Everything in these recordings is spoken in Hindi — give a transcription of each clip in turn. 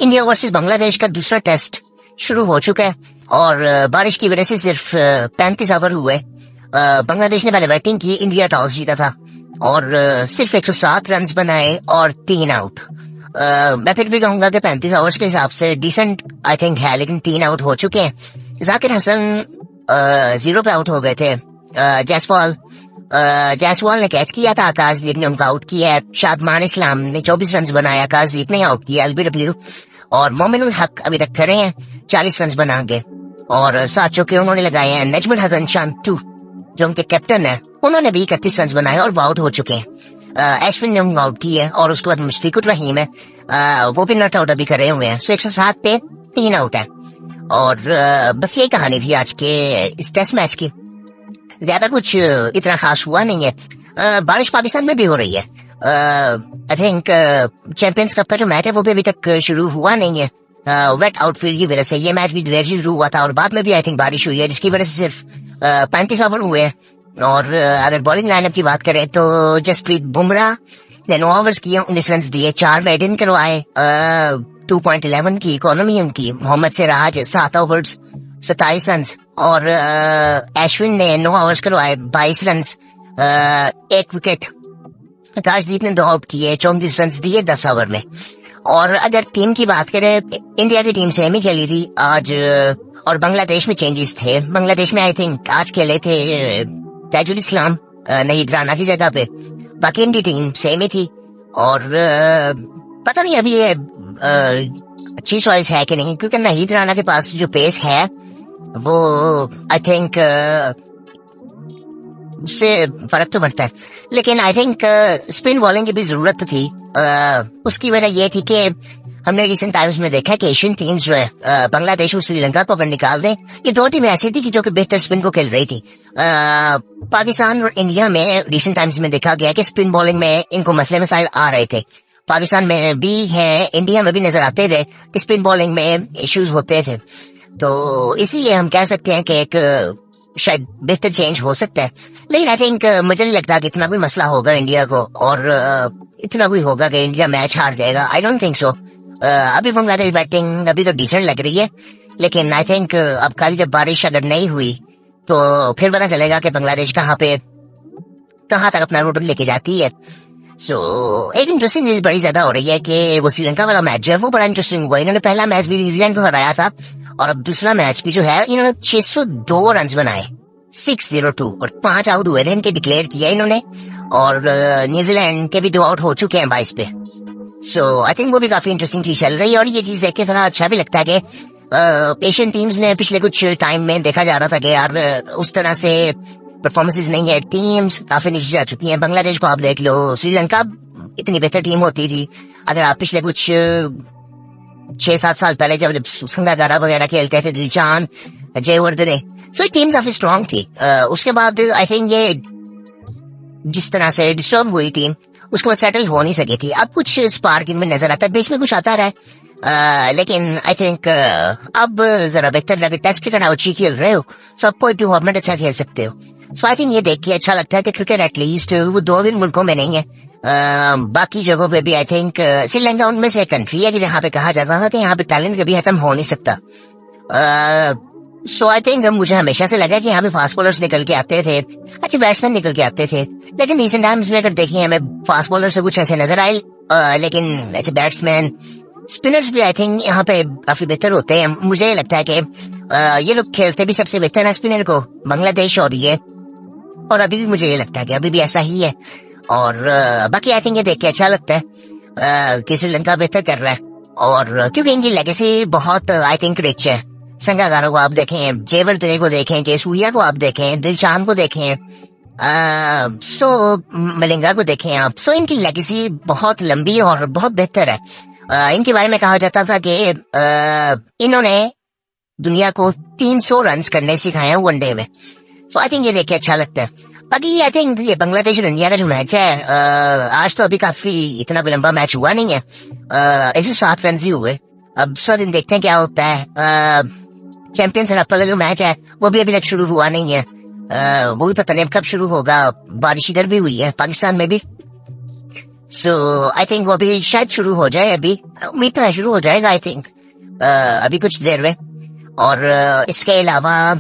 इंडिया वर्सेस बांग्लादेश का दूसरा टेस्ट शुरू हो चुका है और बारिश की वजह से सिर्फ 35 ओवर हुए। बांग्लादेश ने पहले बैटिंग की, इंडिया टॉस जीता था और सिर्फ 107 रन बनाए और 3 आउट। मैं फिर भी कहूंगा कि 35 ओवर्स के हिसाब से डिसेंट आई थिंक है, लेकिन 3 आउट हो चुके हैं। जाकिर हसन 0 पे आउट हो गए थे। जायसवाल ने कैच किया था, आकाशदीप ने उनका आउट किया है। शादमान इस्लाम ने 24 रन बनाया, आकाशदीप ने आउट किया एलबीडब्ल्यू। और मोमिनुल हक अभी तक खड़े हैं 40 रन बना के और 7 चौके उन्होंने लगाए हैं। नजमुल हसन शांतु जो उनके कैप्टन है, उन्होंने भी 31 रन बनाए और वो आउट हो चुके हैं। एशविन ने उनको आउट किया है और उसके बाद मुशफिकुर रहीम है, वो भी नॉट आउट अभी करे हुए हैं। 107 पे 3 आउट है और बस यही कहानी थी आज के इस टेस्ट मैच की। ज्यादा कुछ इतना खास हुआ नहीं है। बारिश पाकिस्तान में भी हो रही है। आई थिंक चैंपियंस कप का जो मैच है वो भी अभी तक शुरू हुआ नहीं है। वेट आउटफील्ड की वजह से ये मैच भी देर से शुरू हुआ था और बाद में भी आई थिंक बारिश हुई है, जिसकी वजह से सिर्फ 35 ओवर हुए हैं। और अगर बॉलिंग लाइनअप की बात करें तो जसप्रीत बुमराह ने 9 ओवर्स किए, 19 रन दिए, 4 मेडन करवाए। 2.11 की इकोनॉमी उनकी। मोहम्मद सिराज 7 ओवर्स 27 रन और अश्विन ने 9 ओवर्स करवाए, 22 रन, 1 विकेट। आकाशदीप ने 2 आउट किए, 34 रन दिए 10 ओवर में। और अगर टीम की बात करें, इंडिया की टीम सेम ही खेली थी आज और बांग्लादेश में चेंजेस थे। बांग्लादेश में आई थिंक आज खेले थे ताजुल इस्लाम नहीद राना की जगह पे, बाकी इंडिया टीम सेम ही थी। और पता नहीं अभी ये अच्छी चॉइस है कि नहीं, क्योंकि नहीद राना के पास जो पेस है वो आई थिंक उससे फर्क तो पड़ता है, लेकिन आई थिंक स्पिन बॉलिंग की भी जरूरत थी। उसकी वजह यह थी कि हमने रिसेंट टाइम्स में देखा कि एशियन टीम्स जो है बांग्लादेश और श्रीलंका को अगर निकाल दें, ये 2 टीमें ऐसी थी कि जो कि बेहतर स्पिन को खेल रही थी। पाकिस्तान और इंडिया में रिसेंट टाइम्स में देखा गया कि स्पिन बॉलिंग में इनको मसले मसाइल आ रहे थे। पाकिस्तान में भी है, इंडिया में भी नजर आते थे कि स्पिन बॉलिंग में इश्यूज होते थे। तो इसलिए हम कह सकते हैं कि एक शायद बेहतर चेंज हो सकता है, लेकिन आई थिंक मुझे नहीं लगता कि इतना कोई मसला होगा इंडिया को और इतना कोई होगा कि इंडिया मैच हार जाएगा। I don't think so. अभी बांग्लादेश बैटिंग अभी तो डिसेंट लग रही है, लेकिन आई थिंक अब कल जब बारिश अगर नहीं हुई तो फिर पता चलेगा कि बांग्लादेश कहाँ तक अपना रोड लेके जाती है। सो एक इंटरेस्टिंग चीज बड़ी ज्यादा हो रही है कि वो श्रीलंका वाला मैच जो है वो बड़ा इंटरेस्टिंग हुआ। इन्होंने पहला मैच भी न्यूजीलैंड को हराया था और अब दूसरा मैच भी जो है इन्होंने 602 रन बनाए, 602, और 5 आउट हुए थे, इनके डिक्लेयर किया इन्होंने। और न्यूजीलैंड के भी 2 आउट हो चुके हैं 22 पे। सो आई थिंक वो भी काफी इंटरेस्टिंग चीज चल रही है और ये चीज देख के थोड़ा अच्छा भी लगता है कि एशियन टीम्स ने पिछले कुछ टाइम में देखा जा रहा था कि यार उस तरह से परफॉर्मेंसेस नहीं है, टीम्स काफी नीचे जा चुकी हैं। बांग्लादेश को आप देख लो, श्रीलंका इतनी बेहतर टीम होती थी अगर आप पिछले कुछ 6-7 साल पहले जब संगाकारा वगैरह खेलते थे, दिलशान, जयवर्धने, सो टीम काफी स्ट्रांग थी। उसके बाद आई थिंक ये जिस तरह से डिस्टर्ब हुई टीम, उसके बाद सेटल हो नहीं सकी थी। अब कुछ स्पार्क इनमें नजर आता है, बीच में कुछ आता रहा है, लेकिन आई थिंक अब जरा बेहतर लगे। टेस्ट क्रिकेट अच्छी खेल रहे हो, सो आप कोई भी फॉर्मेट अच्छा खेल सकते हो। सो आई थिंक ये देख के अच्छा लगता है कि क्रिकेट एटलीस्ट वो 2 मुल्कों में नहीं है, बाकी जगहों पे भी आई थिंक श्रीलंका उनमें से एक कंट्री है कि जहाँ पे कहा जाता था कि यहाँ पे टैलेंट कभी खत्म हो नहीं सकता। सो आई थिंक मुझे हमेशा से लगा कि यहाँ पे फास्ट बॉलर्स निकल के आते थे, अच्छे बैट्समैन निकल के आते थे, लेकिन रिसेंट टाइम्स में अगर देखें हमें फास्ट बॉलर से कुछ ऐसे नजर आए, लेकिन ऐसे बैट्समैन स्पिनर्स भी आई थिंक यहाँ पे काफी बेहतर होते हैं। मुझे लगता है कि ये लोग खेलते भी सबसे बेहतर है स्पिनर को, बांग्लादेश और ये, और अभी भी मुझे ये लगता है कि अभी भी ऐसा ही है। और बाकी आई थिंक ये देख के अच्छा लगता है कि श्रीलंका बेहतर कर रहा है, और क्योंकि इनकी लेगेसी बहुत आई थिंक रिच है। संगाकारा को आप देखें, जयवर्धने को देखें, जयसूर्या को आप देखें, दिलशान को देखें, सो मलिंगा को देखें आप, सो इनकी लेगेसी बहुत लंबी और बहुत बेहतर है। इनके बारे में कहा जाता था कि इन्होंने दुनिया को 300 रन करने सिखाए हैं वनडे में। सो आई थिंक ये देख के अच्छा लगता है। बाकी आई थिंक ये बांग्लादेश और इंडिया का जो मैच है, आज तो अभी काफी इतना भी लंबा मैच हुआ नहीं है, 107 रन ही हुए। अब 100 दिन देखते हैं क्या होता है। चैंपियंस एंड अपर जो मैच है वो भी अभी तक शुरू हुआ नहीं है, वो भी पता नहीं कब शुरू होगा। बारिश इधर भी हुई है, पाकिस्तान में भी सो आई थिंक वो अभी शायद शुरू हो जाए, अभी उम्मीद तो है शुरू हो जाएगा आई थिंक अभी कुछ देर में। और इसके अलावा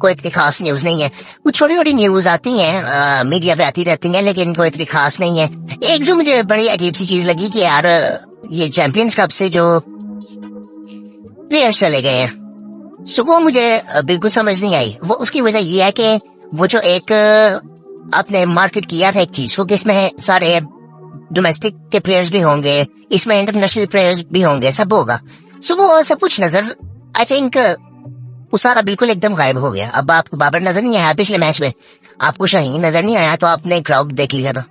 कोई इतनी खास न्यूज नहीं है। कुछ छोटी छोटी न्यूज आती हैं मीडिया पे आती रहती हैं, लेकिन कोई इतनी खास नहीं है। एक जो मुझे बड़ी अजीब सी चीज लगी कि यार ये चैंपियंस कप से जो प्लेयर्स चले गए हैं, सो वो मुझे बिल्कुल समझ नहीं आई। वो उसकी वजह ये है कि वो जो एक आपने मार्केट किया था एक चीज को, कि इसमें सारे डोमेस्टिक के प्लेयर्स भी होंगे, इसमें इंटरनेशनल प्लेयर्स भी होंगे, सब होगा। सो वो सब कुछ नजर आई थिंक वो सारा बिल्कुल एकदम गायब हो गया। अब आपको बाबर नजर नहीं आया पिछले मैच में, आपको शाहीन नजर नहीं आया, तो आपने क्राउड देख लिया था,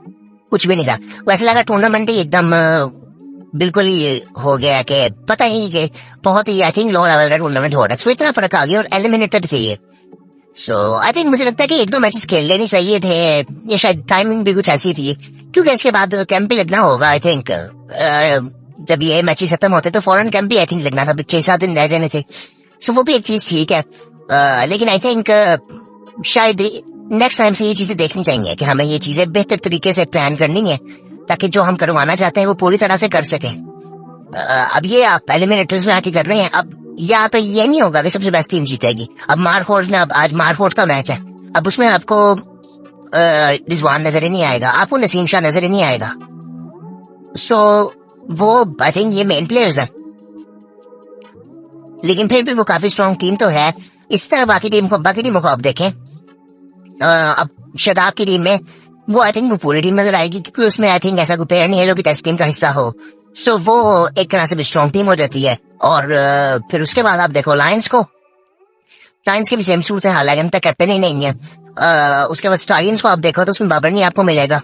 कुछ भी नहीं था। वैसे लगा टूर्नामेंट ही एकदम बिल्कुल ही हो गया कि पता ही नहीं कि बहुत ही आई थिंक लो लेवल का टूर्नामेंट हो रहा है। सो इतना फर्क आ गया और एलिमिनेटेड थे ये। सो आई थिंक मुझे लगता है कि एक दो मैचेस खेल लेने चाहिए थे, ये शायद टाइमिंग भी कुछ ऐसी थी, क्योंकि इसके बाद कैंप भी लगना होगा आई थिंक। जब ये मैचेस खत्म होते तो फॉरेन कैंप भी आई थिंक लगना था, 6-7 दिन रह जाने थे। सो वो भी एक चीज ठीक है, लेकिन आई थिंक शायद नेक्स्ट टाइम से ये चीजें देखनी चाहिए कि हमें ये चीजें बेहतर तरीके से प्लान करनी है, ताकि जो हम करवाना चाहते हैं वो पूरी तरह से कर सकें। अब ये आप एलिमिनेटर्स में आके कर रहे हैं, अब या तो ये नहीं होगा कि सबसे बेस्ट टीम जीतेगी। अब मारफोर्ड में, अब आज मारफोर्ड का मैच है, अब उसमें आपको रिजवान नजर ही नहीं आएगा, आपको नसीम शाह नजर ही नहीं आएगा। सो वो आई थिंक ये मेन प्लेयर्स हैं, लेकिन फिर भी वो काफी स्ट्रॉन्ग टीम तो है। इस तरह बाकी टीमों को आप देखें, अब शदाब की टीम में वो आई थिंक वो पूरी टीम नजर आएगी, क्योंकि उसमें आई थिंक ऐसा कोई प्लेयर नहीं है जो कि टेस्ट टीम का हिस्सा हो। सो वो एक तरह से भी स्ट्रॉन्ग टीम हो जाती है। और फिर उसके बाद आप देखो लायंस को, लायंस की भी सेम सूरत है, हालांकि हम तक कैप्टन ही नहीं है। उसके बाद स्टारियंस को आप देखो तो उसमें बाबर नहीं आपको मिलेगा।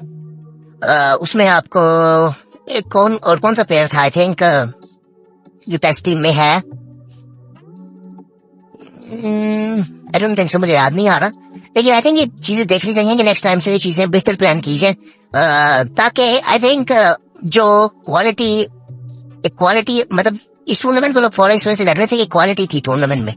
उसमें आपको कौन सा प्लेयर था आई थिंक जो टेस्ट टीम में है, आई डोंट थिंक सो, मुझे याद नहीं आ रहा। लेकिन आई थिंक ये चीजें देखनी चाहिए कि नेक्स्ट टाइम से ये चीजें बेहतर प्लान की जाए, ताकि आई थिंक जो क्वालिटी मतलब इस टूर्नामेंट को लोग फॉलो इस वजह से लड़ रहे थे कि क्वालिटी थी टूर्नामेंट में।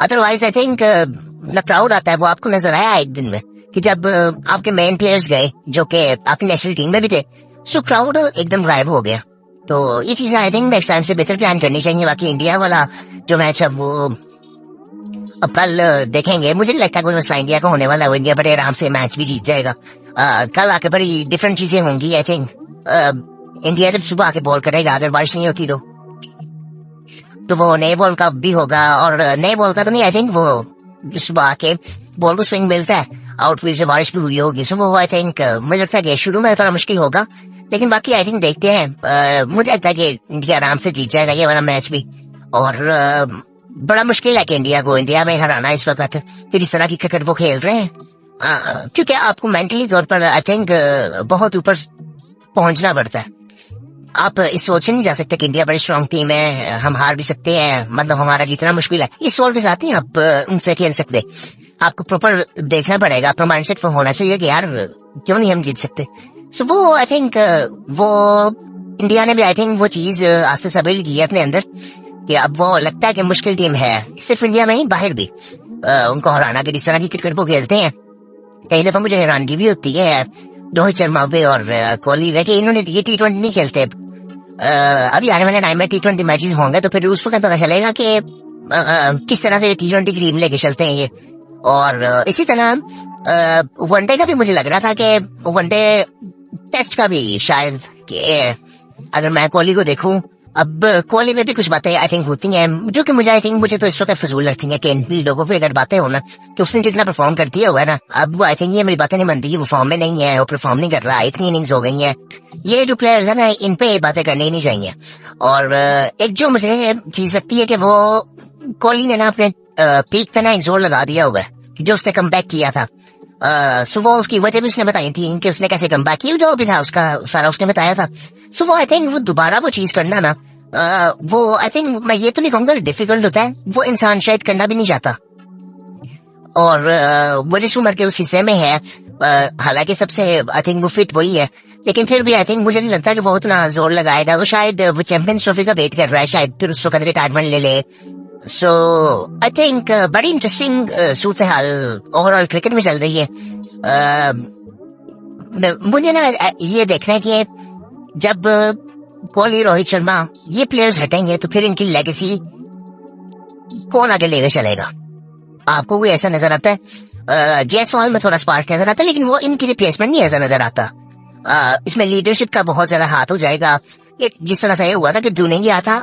अदरवाइज आई थिंक न क्राउड आता है, वो आपको नजर आया एक दिन में कि जब आपके मेन प्लेयर्स गए जो कि आपकी नेशनल टीम में भी थे, सो क्राउड एकदम गायब हो गया। तो ये चीजें आई थिंक नेक्स्ट टाइम से बेहतर प्लान करनी चाहिए। बाकी इंडिया वाला जो मैच है वो अब कल देखेंगे, मुझे नहीं लगता कोई मसला इंडिया का होने वाला है, वो इंडिया बड़े आराम से मैच भी जीत जाएगा। कल आके बड़ी डिफरेंट चीजें होंगी आई थिंक। इंडिया जब सुबह आके बॉल करेगा, अगर बारिश नहीं होती तो वो नए बॉल का भी होगा, और नए बॉल का तो नहीं, आई थिंक वो सुबह आके बॉल को स्विंग मिलता है, आउटफील्ड से बारिश भी हुई होगी। सो वो आई थिंक मुझे लगता है कि शुरू में थोड़ा मुश्किल होगा, लेकिन बाकी आई थिंक देखते हैं। मुझे लगता है कि इंडिया आराम से जीत जाएगा ये वाला मैच भी। और बड़ा मुश्किल है कि इंडिया में हराना इस वक्त, फिर इस तरह की क्रिकेट वो खेल रहे हैं, क्योंकि आपको मेंटली तौर पर आई थिंक बहुत ऊपर पहुंचना पड़ता है। आप इस सोच नहीं जा सकते कि इंडिया बड़ी स्ट्रॉन्ग टीम है, हम हार भी सकते हैं, मतलब हमारा जीतना मुश्किल है, इस सोच के साथ ही आप उनसे खेल सकते। आपको प्रॉपर देखना पड़ेगा, अपना माइंडसेट होना चाहिए कि यार क्यों नहीं हम जीत सकते। सो वो आई थिंक वो इंडिया ने भी आई थिंक वो चीज आस्ते से बिल्ड की है अपने अंदर, कि अब वो लगता है कि मुश्किल टीम है, सिर्फ इंडिया में ही बाहर भी उनको हराना के जिस तरह की क्रिकेट वो खेलते हैं। कई दफा मुझे हैरानगी भी होती है रोहित शर्मा पे और कोहली पे कि इन्होंने ये T20 नहीं खेलते। अभी आने वाले टाइम में T20 मैचेस होंगे तो फिर उस वक्त पता चलेगा कि किस तरह से T20 की टीम लेके चलते हैं ये। और इसी तरह वनडे का भी मुझे लग रहा था कि वनडे टेस्ट का भी शायद कि अगर मैं कोहली को देखूं, अब कोहली में भी कुछ बातें आई थिंक होती हैं जो कि मुझे आई थिंक मुझे तो इस वक्त फजूल लगती हैं कि इन लोगों पे अगर बातें हो ना कि उसने जितना परफॉर्म कर दिया हुआ है ना, अब वो आई थिंक ये मेरी बातें नहीं बनती कि वो फॉर्म में नहीं है, वो परफॉर्म नहीं कर रहा, इतनी इनिंग्स हो गई हैं, ये जो प्लेयर्स है ना इन पे बातें करनी नहीं चाहिए। और एक जो मुझे चीज लगती है कि वो कोहली ने ना अपने पीक पे ना एक जोर लगा दिया हुआ है कि जो उसने कम बैक किया था। सो वो उसकी वजह भी उसने बताई थी कि उसने कैसे कम बैक किया, जो भी था उसका सारा उसने बताया था। सो वो आई थिंक वो दोबारा वो चीज करना ना वो आई थिंक मैं ये तो नहीं कहूंगा डिफिकल्ट होता है, वो इंसान शायद करना भी नहीं चाहता। और वो जिस उम्र के उस हिस्से में है, हालांकि सबसे आई थिंक वो फिट वही है, लेकिन फिर भी आई थिंक मुझे नहीं लगता कि वो उतना जोर लगाएगा। वो शायद वो चैंपियंस ट्रॉफी का वेट कर रहा है, शायद फिर उसको कदर रिटायरमेंट ले ले। सो आई थिंक बड़ी इंटरेस्टिंग सूरत हाल ओवरऑल क्रिकेट में चल रही है। मुझे ना ये देखना है कि जब कोहली, रोहित शर्मा ये प्लेयर्स हटेंगे तो फिर इनकी लेगेसी कौन आगे लेकर चलेगा। आपको कोई ऐसा नजर आता है? जायसवाल में थोड़ा स्पार्क नजर आता है, लेकिन वो इनकी रिप्लेसमेंट नहीं ऐसा नजर आता। इसमें लीडरशिप का बहुत ज्यादा हाथ हो जाएगा। जिस तरह से ये हुआ था कि धोनी गया था,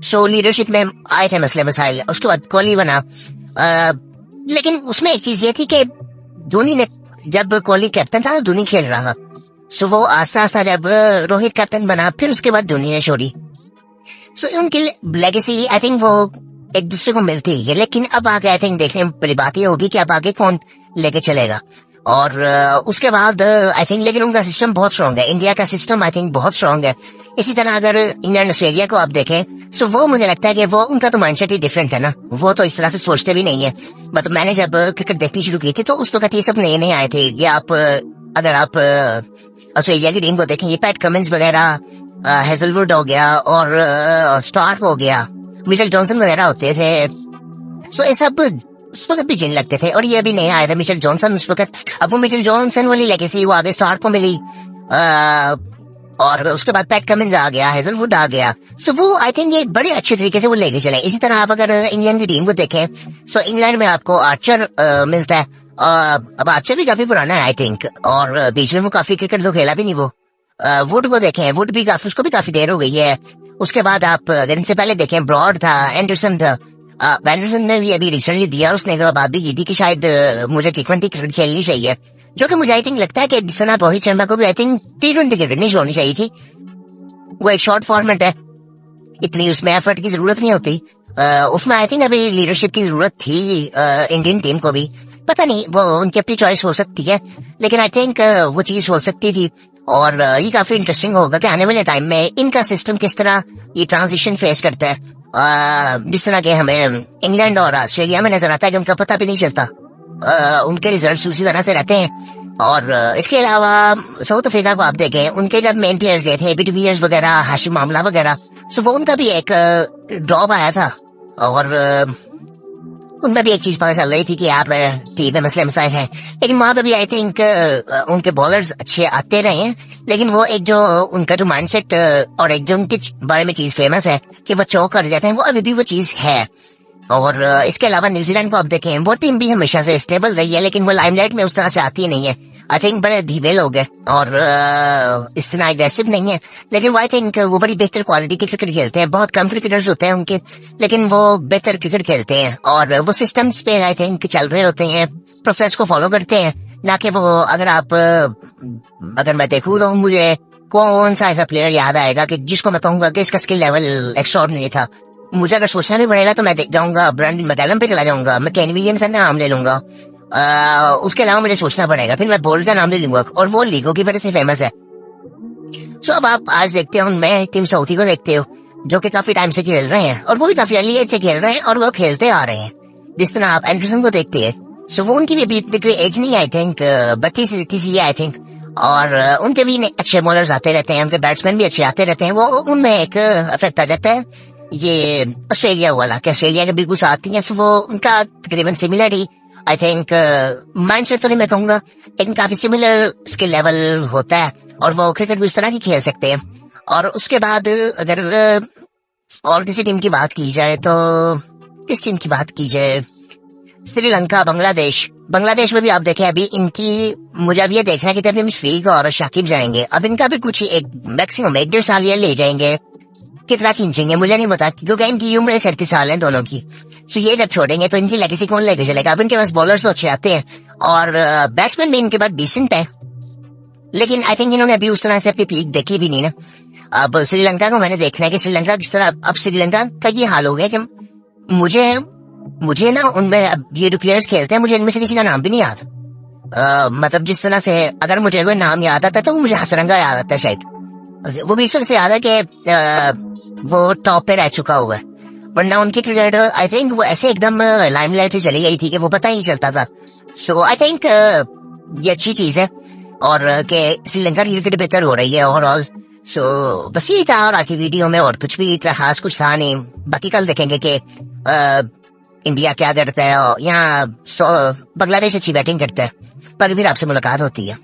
सो लीडरशिप में आए थे मसले मसाइल, उसके बाद कोहली बना। लेकिन उसमें एक चीज ये थी कि धोनी ने, जब कोहली कैप्टन था धोनी खेल रहा था, सो वो आस्ता आस्ता जब रोहित कैप्टन बना फिर उसके बाद धोनी ने छोड़ी। सो उनकी लेगेसी आई थिंक वो एक दूसरे को मिलती है। लेकिन अब आगे आई थिंक देखने बड़ी बात ये होगी कि अब आगे कौन लेके चलेगा। और उसके बाद आई थिंक, लेकिन उनका सिस्टम बहुत स्ट्रांग है। इंडिया का सिस्टम आई थिंक बहुत स्ट्रांग है। इसी तरह अगर इंग्लैंड ऑस्ट्रेलिया को आप देखें, सो वो मुझे लगता है कि वो उनका तो माइंडसेट ही डिफरेंट है ना, वो तो इस तरह से सोचते भी नहीं है। मतलब मैंने जब क्रिकेट देखनी शुरू की थी तो उस वक्त ये सब नए नए आए थे। ये आप अगर आप ऑस्ट्रेलिया की टीम को देखें, ये पैट कमिंस वगैरह, हेजलवुड हो गया और स्टार्क हो गया, मिचेल जॉनसन वगैरह होते थे। सो ये सब उस वक्त भी जिन लगते थे। और ये अभी नया आया था मिचेल जॉनसन उस वक्त। अब वो मिचेल जॉनसन वाली लेगेसी वो आगे स्टार्क को मिली, और उसके बाद पैट कमिंस आ गया, हेजलवुड आ गया। सो वो आई थिंक ये बड़े अच्छे तरीके से वो लेके चले। इसी तरह आप अगर इंग्लैंड की टीम को देखें, सो इंग्लैंड में आपको आर्चर मिलता है। अब आर्चर भी काफी पुराना है आई थिंक, और बीच में वो काफी क्रिकेट तो खेला भी नहीं वो। वुड को देखें, वुड भी काफी, उसको भी काफी देर हो गई है। उसके बाद आप अगर इनसे पहले देखें, ब्रॉड था, एंडरसन था। एंडरसन ने भी अभी रिसेंटली दिया और उसने एक बात भी की थी कि शायद मुझे T20 क्रिकेट खेलनी चाहिए, जो कि मुझे आई थिंक लगता है कि जिस तरह रोहित शर्मा को भी आई थिंक T20 क्रिकेट नहीं छोड़नी चाहिए थी। वो एक शॉर्ट फॉर्मेट है, इतनी उसमें एफर्ट की जरूरत नहीं होती। उसमें आई थिंक अभी लीडरशिप की जरूरत थी इंडियन टीम को भी। पता नहीं, वो उनकी अपनी चॉइस हो सकती है, लेकिन आई थिंक वो चीज हो सकती थी। और ये काफी इंटरेस्टिंग होगा कि आने वाले टाइम में इनका सिस्टम किस तरह ये ट्रांजिशन फेस करता है। जिस तरह के हमें इंग्लैंड और ऑस्ट्रेलिया में नजर आता है कि उनका पता भी नहीं चलता, उनके रिजल्ट्स उसी तरह से रहते हैं। और इसके अलावा साउथ अफ्रीका को आप देखें, उनके जब मेन प्लेयर्स गए थे, बिटवियर्स वगैरह, हाशिम आमला वगैरह, सो वो उनका भी एक ड्रॉप आया था। और उनमें भी एक चीज पता चल रही थी कि यार टीम में मसले मसाइल हैं, लेकिन वहां पर भी आई थिंक उनके बॉलर्स अच्छे आते रहे हैं। लेकिन वो एक जो उनका जो माइंडसेट और एक जो उनके बारे में चीज फेमस है कि वो चौक कर जाते हैं, वो अभी भी वो चीज है। और इसके अलावा न्यूजीलैंड को आप देखें, वो टीम भी हमेशा से स्टेबल रही है, लेकिन वो लाइमलाइट में उस तरह से आती नहीं है। आई थिंक बड़े धीमे लोग हैं और इस तरह एग्रेसिव नहीं है, लेकिन वो आई थिंक वो बड़ी बेहतर क्वालिटी के क्रिकेट खेलते हैं। बहुत कम क्रिकेटर्स होते हैं उनके, लेकिन वो बेहतर क्रिकेट खेलते हैं और वो सिस्टम्स पे आई थिंक चल रहे होते हैं, प्रोसेस को फॉलो करते हैं, ना कि वो अगर मैं देखूँ तो मुझे कौन सा ऐसा प्लेयर याद आएगा कि जिसको मैं कहूंगा कि इसका स्किल लेवल एक्स्ट्राऑर्डिनरी था। मुझे अगर सोचना भी पड़ेगा तो मैं देख जाऊंगा, ब्रेंडन मैकलम पे चला जाऊंगा, मैं केन विलियमसन का नाम ले लूंगा। उसके अलावा मुझे सोचना पड़ेगा, फिर मैं बोल्ट का नाम ले लूंगा, और वो लीगों की वजह से फेमस है। सो अब आप आज देखते हो, मैं टीम साउथी को देखते हो जो कि काफी टाइम से खेल रहे हैं, और वो भी काफी अर्ली एज से खेल रहे हैं और वो खेलते आ रहे हैं। जिस तरह आप एंडरसन को देखते हैं, सो वो उनकी भी अभी कोई एज नहीं, I think 32-33 he I think, और उनके भी अच्छे बॉलर्स आते रहते हैं, उनके बैट्समैन भी अच्छे आते रहते हैं। वो उनमें एक इफेक्ट आ जाता है ये ऑस्ट्रेलिया वाला, कि ऑस्ट्रेलिया के बिल्कुल साथ ही है, सो वो उनका तकरीबन similar he I think mindset तो नहीं मैं कहूंगा, लेकिन काफी सिमिलर स्किल लेवल होता है, और वो क्रिकेट भी उस तरह की खेल सकते हैं। और उसके बाद अगर और किसी टीम की बात की जाए तो किस टीम की बात की जाए, श्रीलंका, बांग्लादेश में भी आप देखें, अभी इनकी मुझे अब ये देखना है कि तभी मुशफीक और शाकिब जाएंगे। अब इनका भी कुछ एक मैक्सिमम 1-1.5 साल ये ले जाएंगे, कितना खींचेंगे मुझे नहीं पता, क्योंकि इनकी उम्र 37 साल है दोनों की। सो ये जब छोड़ेंगे तो इनकी लेगेसी कौन लेके चलेगा। अब इनके पास बॉलर्स तो अच्छे आते हैं और बैट्समैन भी इनके पास डिसेंट है, लेकिन आई थिंक इन्होंने अभी उस तरह से अपनी पीक देखी भी नहीं ना। अब श्रीलंका को मैंने देखना है कि श्रीलंका किस तरह, अब श्रीलंका का ये हाल हो गया कि मुझे ना उनमें ये जो प्लेयर्स खेलते हैं, मुझे इनमें से किसी का नाम भी नहीं याद। मतलब जिस तरह से अगर मुझे कोई नाम याद आता है तो वो मुझे हसरंगा याद आता है शायद। वो भी इस तरह से याद है कि वो टॉप पे रह चुका हुआ है, वरना उनकी क्रिकेट आई थिंक वो ऐसे एकदम लाइमलाइट से चली गई थी कि वो पता ही नहीं चलता था। सो आई थिंक ये अच्छी चीज है, और कि श्रीलंका की क्रिकेट बेहतर हो रही है ओवरऑल। सो बस यही था, और आखिरी वीडियो में और कुछ भी इतना खास कुछ था नहीं। बाकी कल देखेंगे कि इंडिया क्या करता है, और यहाँ बांग्लादेश अच्छी बैटिंग करता है। बाकी फिर आपसे मुलाकात होती है।